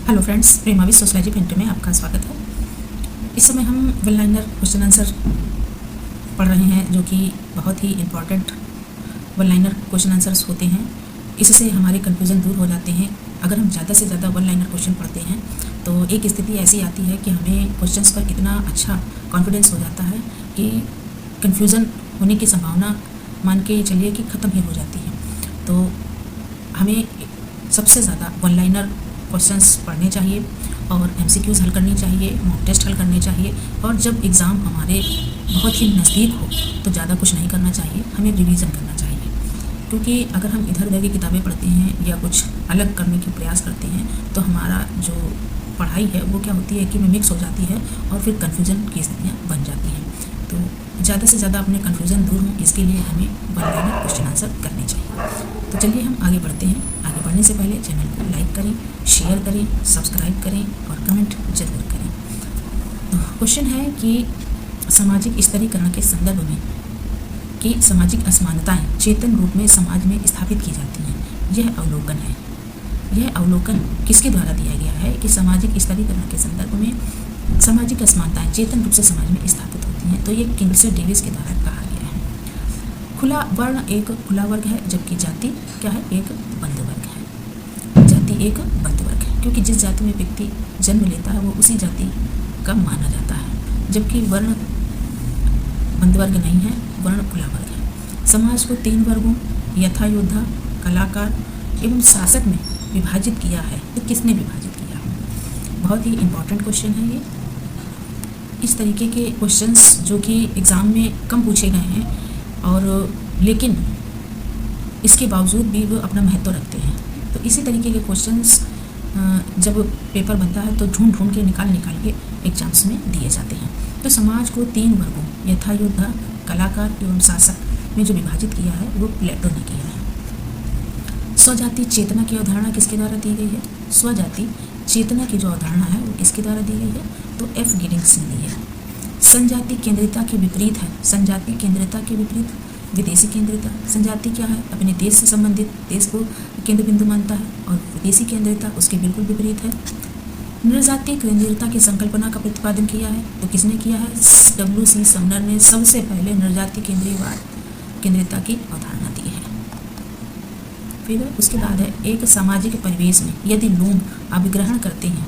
Hello friends, प्रेमावी sociology paint में आपका स्वागत है। इस समय हम वन लाइनर क्वेश्चन आंसर पढ़ रहे हैं, जो कि बहुत ही important one liner question answers होते हैं। इससे हमारे कन्फ्यूज़न दूर हो जाते हैं। अगर हम ज़्यादा से ज़्यादा वन लाइनर क्वेश्चन पढ़ते हैं तो एक स्थिति ऐसी आती है कि हमें क्वेश्चंस पर इतना अच्छा कॉन्फिडेंस हो जाता है कि कन्फ्यूज़न होने की संभावना मान के चलिए कि ख़त्म ही हो जाती है। तो हमें सबसे ज़्यादा वन लाइनर क्वेश्चंस पढ़ने चाहिए और एमसीक्यूज़ हल करनी चाहिए, मॉक टेस्ट हल करने चाहिए। और जब एग्ज़ाम हमारे बहुत ही नज़दीक हो तो ज़्यादा कुछ नहीं करना चाहिए, हमें रिवीज़न करना चाहिए। क्योंकि अगर हम इधर उधर की किताबें पढ़ते हैं या कुछ अलग करने के प्रयास करते हैं तो हमारा जो पढ़ाई है वो क्या होती है कि मिक्स हो जाती है और फिर कन्फ्यूज़न की स्थितियाँ बन जाती हैं। तो ज़्यादा से ज़्यादा अपने कन्फ्यूज़न दूर हों, इसके लिए हमें वन लाइनर क्वेश्चन आंसर करने चाहिए। तो चलिए हम आगे बढ़ते हैं। आगे बढ़ने से पहले चैनल को लाइक करें, शेयर करें, सब्सक्राइब करें और कमेंट जरूर करें। तो क्वेश्चन है कि सामाजिक स्तरीकरण के संदर्भ में कि सामाजिक असमानताएं चेतन रूप में समाज में स्थापित की जाती हैं। यह अवलोकन है। यह अवलोकन किसके द्वारा दिया गया है कि सामाजिक स्तरीकरण के संदर्भ में सामाजिक असमानताएं चेतन रूप से समाज में स्थापित होती हैं। तो ये किंग्सले डेविस के द्वारा कहा गया है। खुला वर्ण एक खुला वर्ग है, जबकि जाति क्या है, एक बंद वर्ग है। जाति एक बंद वर्ग है क्योंकि जिस जाति में व्यक्ति जन्म लेता है वो उसी जाति का माना जाता है, जबकि वर्ण बंद वर्ग नहीं है, वर्ण खुला वर्ग है। समाज को 3 वर्गों यथा योद्धा, कलाकार एवं शासक में विभाजित किया है। तो किसने विभाजित किया है? बहुत ही इम्पोर्टेंट क्वेश्चन है ये। इस तरीके के क्वेश्चंस जो कि एग्ज़ाम में कम पूछे गए हैं और लेकिन इसके बावजूद भी वो अपना महत्व रखते हैं। तो इसी तरीके के क्वेश्चंस जब पेपर बनता है तो ढूंढ के निकाल के एग्जाम्स में दिए जाते हैं। तो समाज को 3 वर्गों यथा योद्धा, कलाकार एवं शासक में जो विभाजित किया है वो प्लेटो ने किया है। स्वजाति चेतना की अवधारणा किसके द्वारा दी गई है? स्वजाति चेतना की जो अवधारणा है वो किसके द्वारा दी गई है? तो एफ गिडिंग्स ने दी है। संजाति केंद्रिता के विपरीत है। संजाति केंद्रिता के विपरीत विदेशी केंद्रिता। संजाति क्या है? अपने देश से संबंधित देश को केंद्र बिंदु मानता है और विदेशी केंद्रिता उसके बिल्कुल विपरीत है। नृजातीय केंद्रिता की संकल्पना का प्रतिपादन किया है। तो किसने किया है? W.C. समनर ने सबसे पहले नृजातीय केंद्रिता की अवधारणा दी है। फिर उसके बाद है एक सामाजिक परिवेश में यदि लोग अभिग्रहण करते हैं,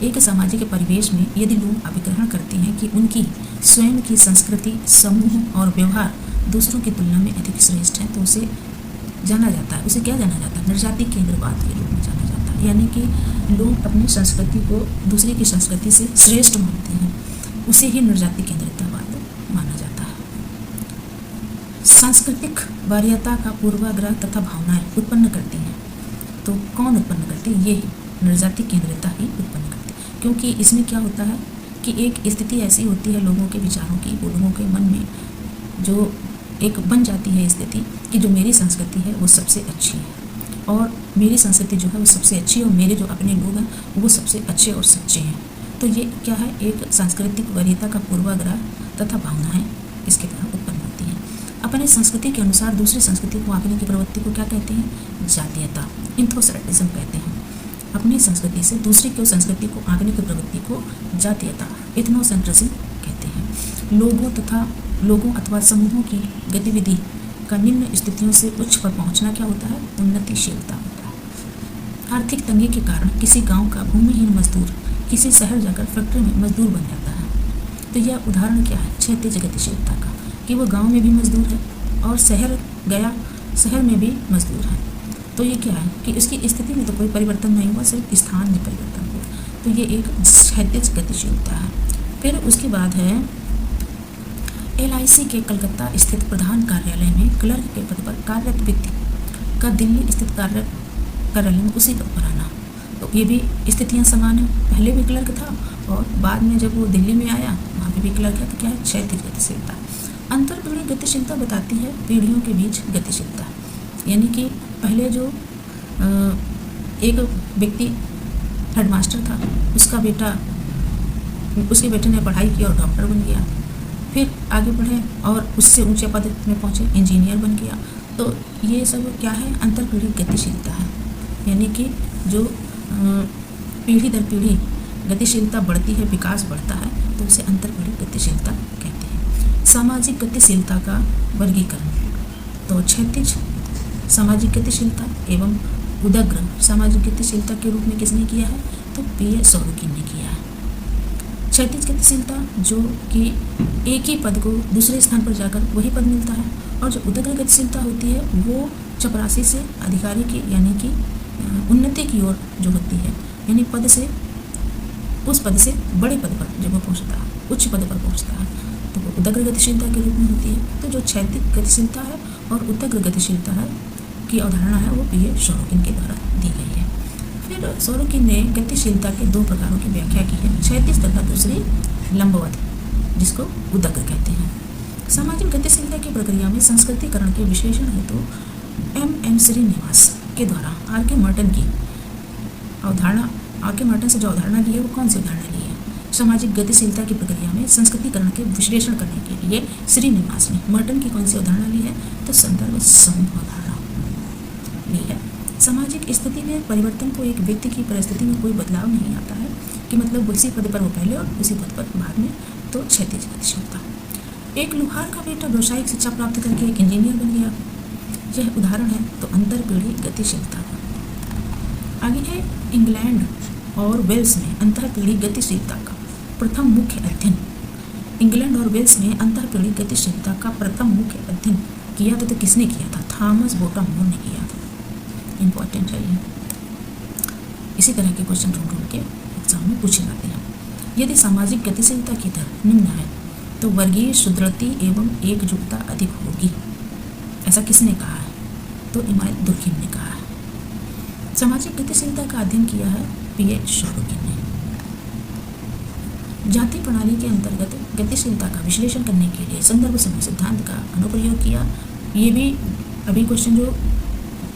एक सामाजिक परिवेश में यदि लोग अभिग्रहण करते हैं कि उनकी स्वयं की संस्कृति, समूह और व्यवहार दूसरों की तुलना में अधिक श्रेष्ठ है, तो उसे जाना जाता है, उसे क्या जाना जाता है? नृजातीय केंद्रवाद के रूप में जाना जाता है। यानी कि लोग अपनी संस्कृति को दूसरे की संस्कृति से श्रेष्ठ मानते हैं, उसे ही नृजातीय केंद्रितवाद माना जाता है। सांस्कृतिक वरीयता का पूर्वाग्रह तथा भावनाएं उत्पन्न करती हैं। तो कौन उत्पन्न करती है? ये नृजातीय केंद्रितता ही उत्पन्न करती है। क्योंकि इसमें क्या होता है कि एक स्थिति ऐसी होती है लोगों के विचारों की, वो लोगों के मन में जो एक बन जाती है स्थिति कि जो मेरी संस्कृति है वो सबसे अच्छी है और मेरी संस्कृति जो है वो सबसे अच्छी है और मेरे जो अपने लोग हैं वो सबसे अच्छे और सच्चे हैं। तो ये क्या है? एक सांस्कृतिक वरीयता का पूर्वाग्रह तथा भावनाएं इसके द्वारा उत्पन्न होती हैं। अपने संस्कृति के अनुसार दूसरी संस्कृति को आंकने की प्रवृत्ति को क्या कहते हैं? जातीयता, इन्थोसेरेटिज्म कहते हैं। अपनी संस्कृति से दूसरी की संस्कृति को आंकने की प्रवृत्ति को जातीयता, इथनोसेंट्रिज्म कहते हैं। लोगों अथवा समूहों की गतिविधि का निम्न स्थितियों से उच्च पर पहुंचना क्या होता है? उन्नतिशीलता होता है। आर्थिक तंगी के कारण किसी गांव का भूमिहीन मजदूर किसी शहर जाकर फैक्ट्री में मजदूर बन जाता है। तो यह उदाहरण क्या है? क्षैतिज गतिशीलता का, कि वो गांव में भी मजदूर है और शहर में भी मजदूर है। तो ये क्या है कि इसकी स्थिति में तो कोई परिवर्तन नहीं हुआ, सिर्फ स्थान में परिवर्तन हुआ। तो ये एक क्षैतिज गतिशीलता है। फिर उसके बाद है LIC के कलकत्ता स्थित प्रधान कार्यालय में क्लर्क के पद पर कार्यरत व्यक्ति का दिल्ली स्थित कार्यालय में उसी पद पर आना। तो ये भी स्थितियाँ समान है। पहले भी क्लर्क था और बाद में जब वो दिल्ली में आया वहाँ पे भी क्लर्क है। तो क्या है? क्षैतिज गतिशीलता। अंतर पीढ़ी गतिशीलता बताती है पीढ़ियों के बीच गतिशीलता। यानी कि पहले जो एक व्यक्ति हेडमास्टर था, उसके बेटे ने पढ़ाई की और डॉक्टर बन गया, फिर आगे बढ़े और उससे ऊंचे पद में पहुंचे, इंजीनियर बन गया। तो ये सब क्या है? अंतरपीढ़ी गतिशीलता है। यानी कि जो पीढ़ी दर पीढ़ी गतिशीलता बढ़ती है, विकास बढ़ता है, तो उसे अंतरपीढ़ी गतिशीलता कहते हैं। सामाजिक गतिशीलता का वर्गीकरण, तो क्षैतिज सामाजिक गतिशीलता एवं उदग्र सामाजिक गतिशीलता के रूप में किसने किया है? तो पी.ए. सोरोकिन ने किया है। क्षैतिज गतिशीलता जो कि एक ही पद को दूसरे स्थान पर जाकर वही पद मिलता है, और जो उदग्र गतिशीलता होती है वो चपरासी से अधिकारी की यानी कि उन्नति की ओर जो होती है, यानी पद से उस पद से बड़े पद पर जब वो पहुँचता है, उच्च पद पर पहुँचता है, तो वो उदग्र गतिशीलता के रूप में होती है। तो जो क्षैतिज गतिशीलता है और उदग्र गतिशीलता है की अवधारणा है वो पी.ए. सोरोकिन के द्वारा दी गई है। फिर सोरोकिन ने गतिशीलता के दो प्रकारों की व्याख्या की है, क्षैतिज तथा दूसरी लंबवत, जिसको उदग्र कहते हैं। सामाजिक गतिशीलता की प्रक्रिया में संस्कृतिकरण के विश्लेषण हेतु M.M. श्रीनिवास के द्वारा R.K. मार्टन की अवधारणा, R.K. मार्टन से जो अवधारणा ली है वो कौन सी अवधारणा ली है? सामाजिक गतिशीलता की प्रक्रिया में संस्कृतिकरण के विश्लेषण करने के लिए श्रीनिवास ने मार्टन की कौन सी अवधारणा ली है? तो संदर्भ समूह अवधारणा ली है। सामाजिक स्थिति में परिवर्तन को एक व्यक्ति की परिस्थिति में कोई बदलाव नहीं आता है कि मतलब उसी पद पर वो पहले और उसी पद पर बाद में, तो क्षैतिज गतिशीलता। एक लुहार का बेटा व्यावसायिक शिक्षा प्राप्त करके एक इंजीनियर बन गया, यह उदाहरण है तो अंतरपीढ़ी गतिशीलता का। आगे है इंग्लैंड और वेल्स में अंतरपीढ़ी गतिशीलता का प्रथम मुख्य अध्ययन। इंग्लैंड और वेल्स में अंतरपीढ़ी गतिशीलता का प्रथम मुख्य अध्ययन किया तो किसने किया था? थॉमस बोटामोर ने किया था। इम्पॉर्टेंट है ये, इसी तरह के क्वेश्चन ढूंढ के एग्जाम में पूछे जाते हैं। यदि सामाजिक गतिशीलता की दर निम्न है तो वर्गीय सुदृढ़ता एवं एकजुटता अधिक होगी, ऐसा किसने कहा है? तो इमाइल दुर्खिम ने कहा है। सामाजिक गतिशीलता का अध्ययन किया है पी.ए. सोरोकिन ने। जाति प्रणाली के अंतर्गत गतिशीलता का विश्लेषण करने के लिए संदर्भ समूह सिद्धांत का अनुप्रयोग किया। ये भी अभी क्वेश्चन जो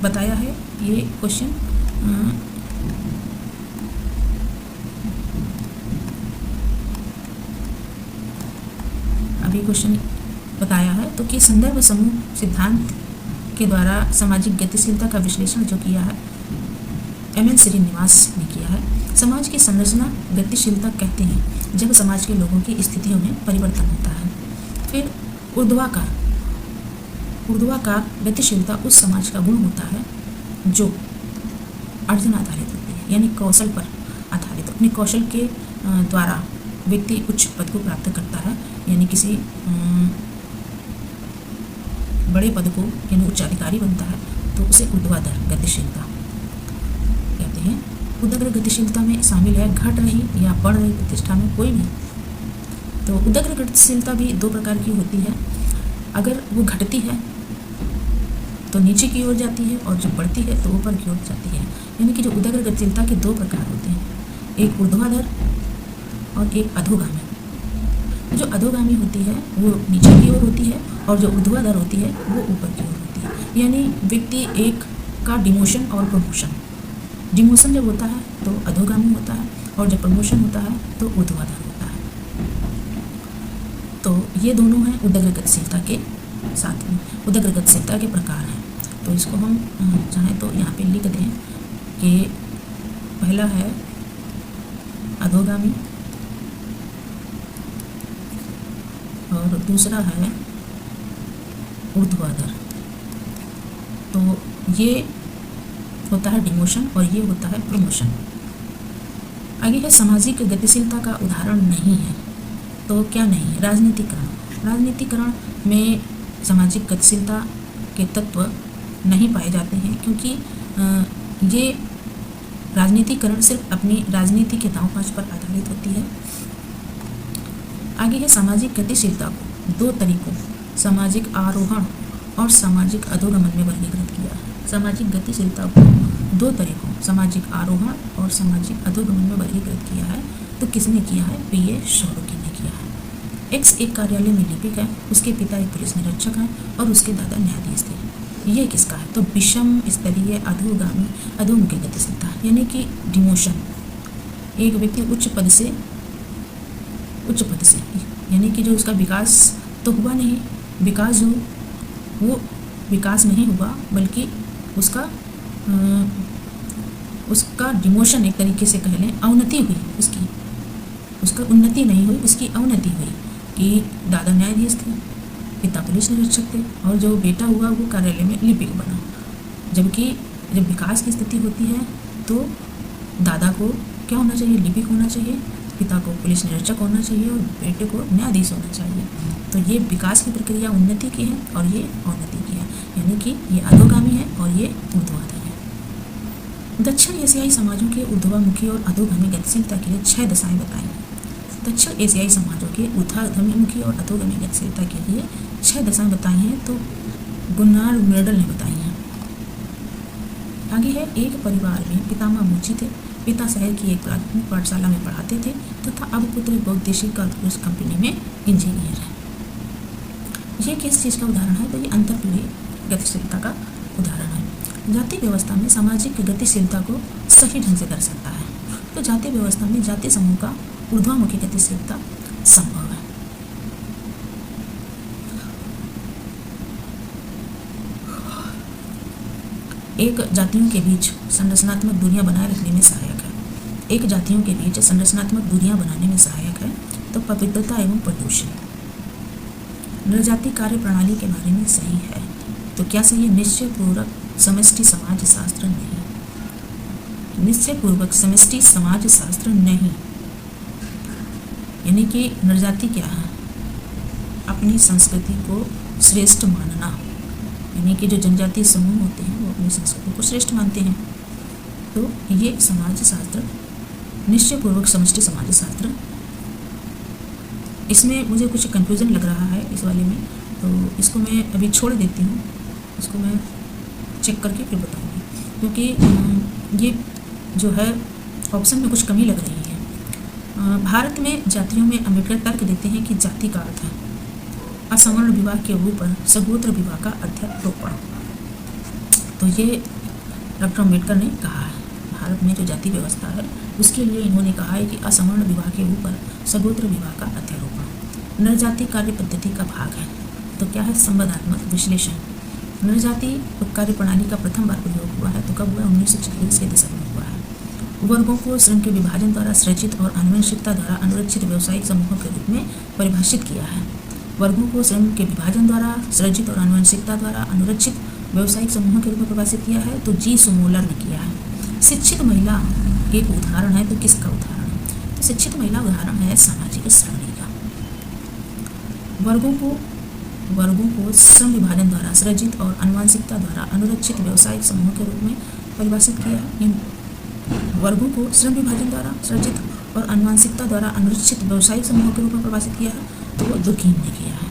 बताया है, ये क्वेश्चन बताया है तो कि संदर्भ समूह सिद्धांत के द्वारा सामाजिक गतिशीलता का विश्लेषण जो किया है M.N. श्रीनिवास ने किया है। समाज की संरचना गतिशीलता कहते हैं जब समाज के लोगों की स्थितियों में परिवर्तन होता है। फिर ऊर्ध्वाकार गतिशीलता उस समाज का गुण होता है जो अर्जन आधारित होती है, यानी कौशल पर आधारित। अपने कौशल के द्वारा व्यक्ति उच्च पद को प्राप्त करता है, यानी किसी बड़े पद को यानी उच्चाधिकारी बनता है, तो उसे ऊर्ध्वाधर गतिशीलता कहते हैं। उदग्र गतिशीलता में शामिल है घट रही या बढ़ रही प्रतिष्ठा में कोई भी। तो उदग्र गतिशीलता भी दो प्रकार की होती है। अगर वो घटती है तो नीचे की ओर जाती है, और जब बढ़ती है तो ऊपर की ओर जाती है। यानी कि जो उदग्र गतिशीलता के दो प्रकार होते हैं, एक ऊर्ध्वाधर और एक अधोगामी। जो अधोगामी होती है वो नीचे की ओर होती है, और जो ऊर्ध्वाधर होती है वो ऊपर की ओर होती है। यानी व्यक्ति एक का डिमोशन और प्रमोशन, डिमोशन जब होता है तो अधोगामी होता है, और जब प्रमोशन होता है तो ऊर्ध्वाधर होता है। तो ये दोनों हैं उदग्र गतिशीलता के साथ में, उदग्र गतिशीलता के प्रकार हैं। तो इसको हम चाहें तो यहाँ पे लिख दें कि पहला है अधोगामी और दूसरा है ऊर्ध्वाधर। तो ये होता है डिमोशन और ये होता है प्रमोशन। आगे है सामाजिक गतिशीलता का उदाहरण नहीं है, तो क्या नहीं है? राजनीतिकरण। राजनीतिकरण में सामाजिक गतिशीलता के तत्व नहीं पाए जाते हैं, क्योंकि ये राजनीतिकरण सिर्फ अपनी राजनीति के दांव पेच पर आधारित होती है। आगे है सामाजिक गतिशीलता को दो तरीकों, सामाजिक आरोहण और सामाजिक अधोगमन में वर्गीकृत किया है। सामाजिक गतिशीलता को दो तरीकों, सामाजिक आरोहण और सामाजिक अधोगमन में वर्गीकृत किया है। तो किसने किया है? पी.ए. सोरोकिन ने किया है। एक्स एक कार्यालय में लिपिक है, उसके पिता एक पुलिस निरीक्षक हैं और उसके दादा न्यायाधीश थे। यह किसका है? तो विषम स्तरीय अधोगामी अधोमुखी गतिशीलता, यानी कि डिमोशन। एक व्यक्ति उच्च पद से यानी कि जो उसका विकास तो हुआ नहीं, विकास जो वो विकास नहीं हुआ, बल्कि उसका उसका डिमोशन एक तरीके से कह लें, अवनति हुई उसकी, उसका उन्नति नहीं हुई, उसकी अवनति हुई कि दादा न्यायाधीश थे, पिता पुलिस निरीक्षक थे और जो बेटा हुआ वो कार्यालय में लिपिक बना। जबकि जब विकास की स्थिति होती है तो दादा को क्या होना चाहिए, लिपिक होना चाहिए, पिता को पुलिस निरीक्षक होना चाहिए और बेटे को न्यायाधीश होना चाहिए। तो ये विकास की प्रक्रिया उन्नति की है और ये अवनति की है, यानी कि ये अधोगामी है और ये ऊर्ध्वाधर है। दक्षिण एशियाई समाजों के ऊर्ध्वमुखी और अधोगामी गतिशीलता के लिए 6 दशाएं बताई। दक्षिण एशियाई समाजों के ऊर्ध्वमुखी और अधोगामी गतिशीलता के लिए 6 दशाएं बताई हैं, तो गुन्नार मेडल ने बताई हैं। आगे है, एक परिवार में पितामह मुची थे। पिता शहर की एक प्राथमिक पाठशाला में पढ़ाते थे तथा अब पुत्र बहुउद्देशीय कारपोरेट कंपनी में इंजीनियर है। ये किस चीज़ का उदाहरण है, तो ये अंतरपीढ़ी गतिशीलता का उदाहरण है। जाति व्यवस्था में सामाजिक गतिशीलता को सही ढंग से दर्शाता है। तो जाति व्यवस्था में जाति समूह का ऊर्ध्वमुखी गतिशीलता संभव है। एक जातियों के बीच संरचनात्मक दूरियां बनाए रखने में सहायक है। एक जातियों के बीच संरचनात्मक दूरियां बनाने में सहायक है। तो पवित्रता एवं प्रदूषण। नृजाति कार्य प्रणाली के बारे में सही है। तो क्या सही है, निश्चयपूर्वक समष्टि समाज शास्त्र नहीं। निश्चयपूर्वक समष्टि समाज शास्त्र नहीं, यानी कि नृजाति क्या है, अपनी संस्कृति को श्रेष्ठ मानना, यानी कि जो जनजातीय समूह होते हैं वो अपनी संस्कृति को श्रेष्ठ मानते हैं। तो ये समाज शास्त्र, निश्चयपूर्वक समष्टि समाज शास्त्र, इसमें मुझे कुछ कंफ्यूजन लग रहा है इस वाले में, तो इसको मैं अभी छोड़ देती हूँ, इसको मैं चेक करके फिर बताऊँगी, क्योंकि ये जो है ऑप्शन में कुछ कमी लग रही है। भारत में जातियों में अम्बेडकर तर्क देते हैं कि जाति का अर्थ है असवर्ण विवाह के ऊपर सगोत्र विवाह का अध्यारोपण। तो ये डॉक्टर अम्बेडकर ने कहा है, भारत में जो जाति व्यवस्था है उसके लिए इन्होंने कहा है कि असवर्ण विवाह के ऊपर सगोत्र विवाह का अध्यारोपण नरजाति कार्य पद्धति का भाग है। तो क्या है, संवादात्मक विश्लेषण। नरजाति कार्य प्रणाली का प्रथम बार प्रयोग हुआ है तो कब हुआ, 1940 के दशक में हुआ है। वर्गों को श्रम के विभाजन द्वारा सृजित और आनुवंशिकता द्वारा अनुरक्षित व्यावसायिक समूहों के रूप में परिभाषित किया है। वर्गों को श्रम के विभाजन द्वारा सृजित और आनुवंशिकता द्वारा अनुरक्षित व्यावसायिक समूहों के रूप में परिभाषित किया है, तो जी सुमोलर ने किया है। शिक्षित महिला एक उदाहरण है, तो किसका उदाहरण है, तो शिक्षित महिला उदाहरण है सामाजिक सरणी का। वर्गों को श्रम विभाजन द्वारा सृजित और आनुवंशिकता द्वारा अनुरक्षित व्यावसायिक समूहों के रूप में परिभाषित किया है। वर्गों को श्रम विभाजन द्वारा सृजित और आनुवंशिकता द्वारा अनुरक्षित व्यावसायिक समूहों के रूप में परिभाषित किया है, तो वो दुर्कीन ने किया है।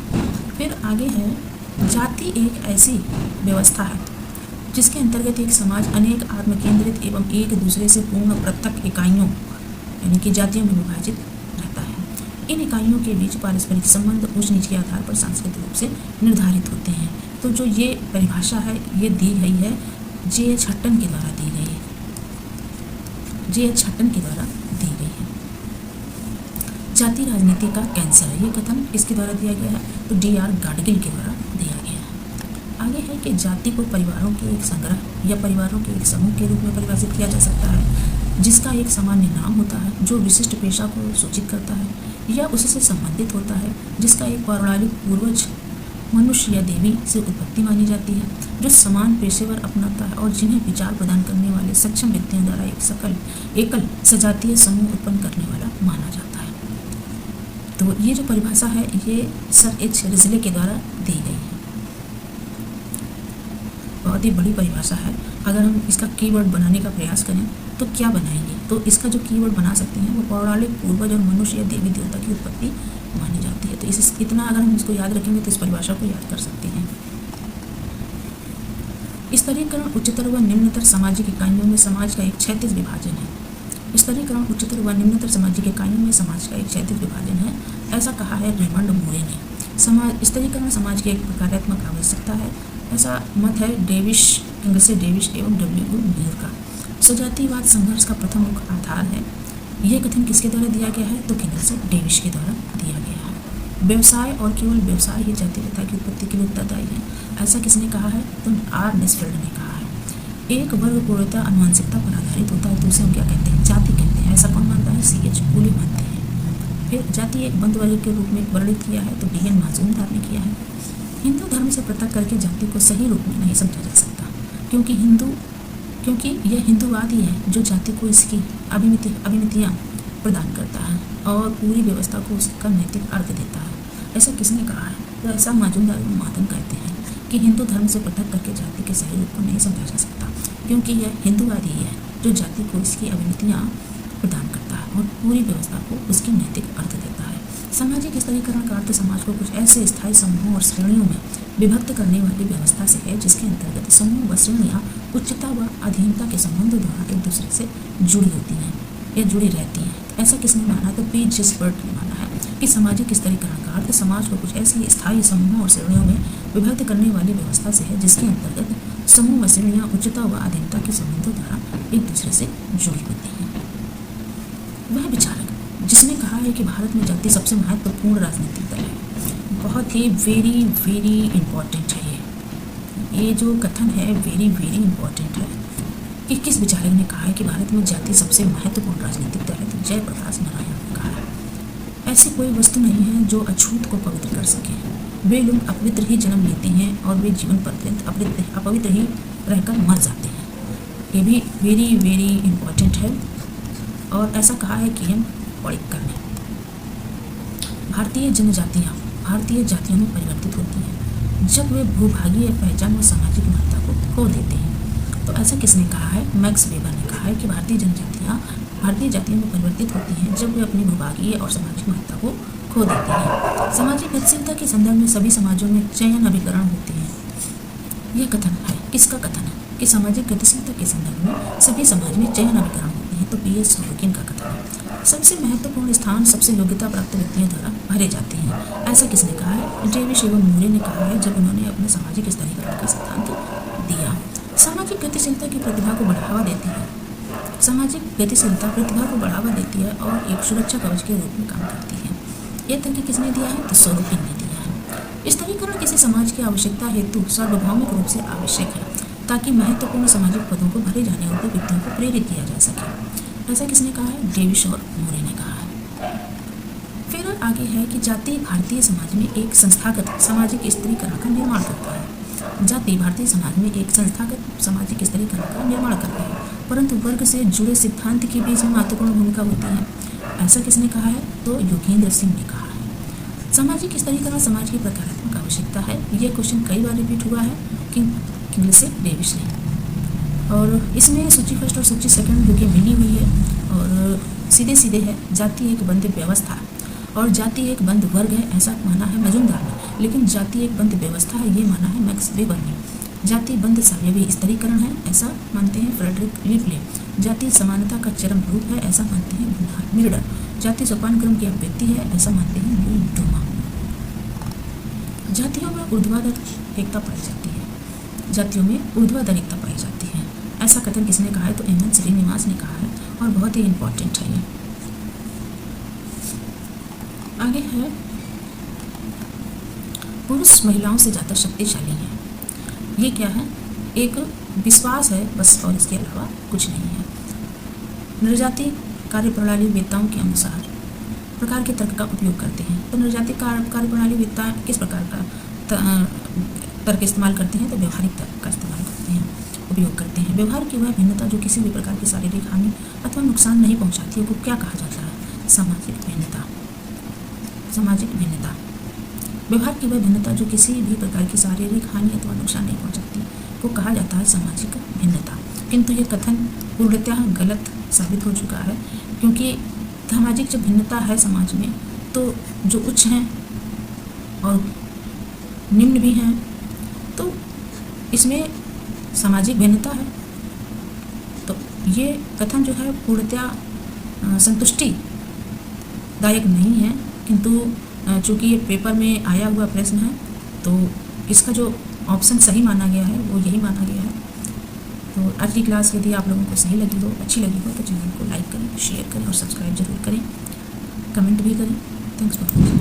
फिर आगे है, जाति एक ऐसी व्यवस्था है जिसके अंतर्गत एक समाज अनेक आत्मकेंद्रित एवं एक दूसरे से पूर्ण पृथक इकाइयों यानी कि जातियों में विभाजित रहता है। इन इकाइयों के बीच पारस्परिक संबंध ऊंच नीच के आधार पर सांस्कृतिक रूप से निर्धारित होते हैं। तो जो ये परिभाषा है ये दी गई है जे.एच. हटन के द्वारा दी गई है, जे.एच. हटन के द्वारा दी गई है। जाति राजनीति का कैंसर है, ये कथन इसके द्वारा दिया गया है, तो डी.आर. गाडगिल के द्वारा दिया गया है। आगे है कि जाति को परिवारों के एक संग्रह या परिवारों के एक समूह के रूप में परिभाषित किया जा सकता है जिसका एक सामान्य नाम होता है, जो विशिष्ट पेशा को सूचित करता है या उससे संबंधित होता है, जिसका एक पौराणिक पूर्वज मनुष्य या देवी से उत्पत्ति मानी जाती है, जो समान पेशेवर अपनाता है और जिन्हें विचार प्रदान करने वाले सक्षम व्यक्तियों द्वारा एकल सजातीय समूह उत्पन्न करने वाला माना जाता है। तो ये जो परिभाषा है ये सर एच रिजले के द्वारा दी गई है। बहुत ही बड़ी परिभाषा है। अगर हम इसका कीवर्ड बनाने का प्रयास करें तो क्या बनाएंगे, तो इसका जो कीवर्ड बना सकते हैं वो पौराणिक पूर्वज और मनुष्य या देवी देवता की उत्पत्ति मानी जाती है। तो इतना अगर हम इसको याद रखेंगे तो इस परिभाषा को याद कर सकते हैं। स्तरीकरण उच्चतर व निम्नतर सामाजिक इकाइयों में समाज का एक क्षैतिज विभाजन है। स्तरीकरण उच्चतर व निम्नतर सामाजिक इकाइयों में समाज का एक क्षैतिज विभाजन है, ऐसा कहा है रेमंड मूरे ने। स्तरीकरण समाज की एक प्रकारात्मक आवश्यकता है, ऐसा मत है किंगस्ले डेविस एवं डब्ल्यू मीर का। सजातीयवाद संघर्ष का प्रथम मुख्य आधार है, यह कथन किसके द्वारा दिया गया है, तो किंगस्ले डेविस के द्वारा दिया गया है। व्यवसाय और केवल व्यवसाय ही जातीयता की उत्पत्ति के लिए उत्तरदायी है, ऐसा किसने कहा है, तो आर नेसफील्ड ने कहा है। एक वर्ग पूर्णतः आनुवंशिकता पर आधारित होता है तो उसे हम क्या कहते हैं? जाति कहते हैं। ऐसा कौन मानता है? CH कूली मानते हैं। फिर जाति एक बंद वर्ग के रूप में वर्णित किया है तो DN माजूमदार ने किया है। हिंदू धर्म से पृथक करके जाति को सही रूप में नहीं समझा जा सकता, क्योंकि यह हिंदूवाद ही है जो जाति को इसकी अभिमितियाँ प्रदान करता है और पूरी व्यवस्था को उसका नैतिक अर्थ देता है। ऐसा किसने कहा है? तो ऐसा माजूमदार एवं माधन कहते हैं कि हिंदू धर्म से पृथक करके जाति के सही रूप को नहीं समझा जा सकता, क्योंकि यह हिंदूवाद ही है जो जाति को इसकी अभिमितियाँ प्रदान करता है और पूरी व्यवस्था को उसकी नैतिक अर्थ देता है। सामाजिक स्तरीकरण का अर्थ समाज को कुछ ऐसे स्थायी समूहों और श्रेणियों में विभक्त करने वाली व्यवस्था से है जिसके अंतर्गत समूह व श्रेणियाँ उच्चता व अधीनता के संबंधों द्वारा एक दूसरे से जुड़ी होती हैं या जुड़ी रहती हैं। ऐसा किसने माना? तो P. जिसबर्ट ने माना है कि सामाजिक स्तरीकरण का अर्थ समाज को कुछ ऐसे स्थायी समूहों और श्रेणियों में विभक्त करने वाली व्यवस्था से है जिसके अंतर्गत समूह व श्रेणियाँ उच्चता व अधीनता के संबंधों द्वारा एक दूसरे से जुड़ी होती हैं। वह विचारक जिसने कहा है कि भारत में जाति सबसे महत्वपूर्ण राजनीतिक दल है, बहुत ही वेरी इम्पोर्टेंट है ये जो कथन है वेरी इम्पोर्टेंट है कि किस विचारक ने कहा है कि भारत में जाति सबसे महत्वपूर्ण राजनीतिक दल है। तो जयप्रकाश नारायण ने कहा है। ऐसी कोई वस्तु नहीं है जो अछूत को पवित्र कर सके। वे लोग अपवित्र ही जन्म लेते हैं और वे जीवन पर्यंत अपवित्र ही रहकर मर जाते हैं। ये भी वेरी इम्पोर्टेंट है और ऐसा कहा है कि हम पढ़कर ने भारतीय जातियों में परिवर्तित होती हैं जब वे भूभागीय पहचान व सामाजिक महत्ता को खो देते हैं। तो ऐसा किसने कहा है? मैक्स वेबर ने कहा है कि भारतीय जातियों में परिवर्तित होती हैं जब वे अपनी भूभागीय और सामाजिक महत्ता को खो देती हैं। सामाजिक गतिशीलता के संदर्भ में सभी समाजों में चयन अभिकरण होते हैं। यह कथन है, किसका कथन है? कि सामाजिक गतिशीलता के संदर्भ में सभी समाज में चयन अभिकरण होते हैं। तो P.S. सोरोकिन का कथन है। सबसे महत्वपूर्ण स्थान सबसे योग्यता प्राप्त व्यक्तियों द्वारा भरे जाते हैं। ऐसा किसने कहा है? डेविस एवं मूरे ने कहा है जब उन्होंने अपने सामाजिक स्तरीकरण का सिद्धांत दिया। सामाजिक गतिशीलता की प्रतिभा को बढ़ावा देती है। सामाजिक गतिशीलता प्रतिभा को बढ़ावा देती है और एक सुरक्षा कवच के रूप में काम करती है। यह तर्क किसने दिया है? तो सोरोकिन ने दिया है। स्तरीकरण किसी समाज की आवश्यकता हेतु सार्वभौमिक रूप से आवश्यक है ताकि महत्वपूर्ण सामाजिक पदों को भरे जाने वाले व्यक्तियों को प्रेरित किया जा सके। ऐसा किसने कहा है? डेविस और मूरे ने कहा है। फिर आगे है कि जाति भारतीय समाज में एक संस्थागत सामाजिक स्तरीकरण का निर्माण करता है। जाति भारतीय समाज में एक संस्थागत सामाजिक स्तरीकरण का निर्माण करता है, परंतु वर्ग से जुड़े सिद्धांत की भी इसमें महत्वपूर्ण भूमिका होती है। ऐसा किसने कहा है? तो योगेंद्र सिंह ने कहा है। सामाजिक स्तरीकरण समाज की प्रकारात्मक आवश्यकता है। यह क्वेश्चन कई बार रिपीट हुआ है किंग से डेविस ने, और इसमें सूची फर्स्ट और सूची सेकंड जो कि मिली हुई है और सीधे है। जाति एक बंद व्यवस्था और जाति एक बंद वर्ग है, ऐसा माना है मजूमदार ने, लेकिन जाति एक बंद व्यवस्था है ये माना है मैक्स वेबर ने। जाति बंद साम्यवी स्तरीकरण है, ऐसा मानते हैं फ्रेडरिक लिपले। जाति समानता का चरम रूप है, ऐसा मानते हैं गुनहार मिल्डर। जाति सोपान क्रम की अभिव्यक्ति है, ऐसा मानते हैं लुई डोमा। जातियों में ऊर्ध्वाधर एकता पाई जाती है। जातियों में ऊर्ध्वाधर एकता पाई जाती है, ऐसा कथन किसने कहा है? तो एम.एन. श्रीनिवास ने कहा है और बहुत ही इम्पोर्टेंट है ये। आगे है पुरुष महिलाओं से ज़्यादा शक्तिशाली हैं। ये क्या है? एक विश्वास है बस, और इसके अलावा कुछ नहीं है। नृजाति कार्यप्रणाली वेत्ताओं के अनुसार प्रकार के तर्क का उपयोग करते हैं। तो नृजाति कार्यप्रणाली वेत्ता किस प्रकार का तर्क इस्तेमाल करते हैं? तो व्यवहारिक तर्क का इस्तेमाल करते हैं, उपयोग करते हैं। व्यवहार की वह भिन्नता जो किसी भी प्रकार की शारीरिक हानि अथवा नुकसान नहीं पहुंचाती है को क्या कहा जाता है? सामाजिक भिन्नता। सामाजिक भिन्नता व्यवहार की वह भिन्नता जो किसी भी प्रकार की शारीरिक हानि अथवा नुकसान नहीं पहुंचाती को कहा जाता है सामाजिक भिन्नता। किंतु ये कथन पूर्णतः गलत साबित हो चुका है, क्योंकि सामाजिक जब भिन्नता है समाज में तो जो उच्च हैं और निम्न भी हैं, तो इसमें सामाजिक भिन्नता है। तो ये कथन जो है पूर्णतः संतुष्टिदायक नहीं है, किंतु चूँकि ये पेपर में आया हुआ प्रश्न है तो इसका जो ऑप्शन सही माना गया है वो यही माना गया है। तो आज की क्लास यदि आप लोगों को सही लगी हो, अच्छी लगी हो, तो चैनल को लाइक करें, शेयर करें और सब्सक्राइब जरूर करें, कमेंट भी करें। Thanks for watching.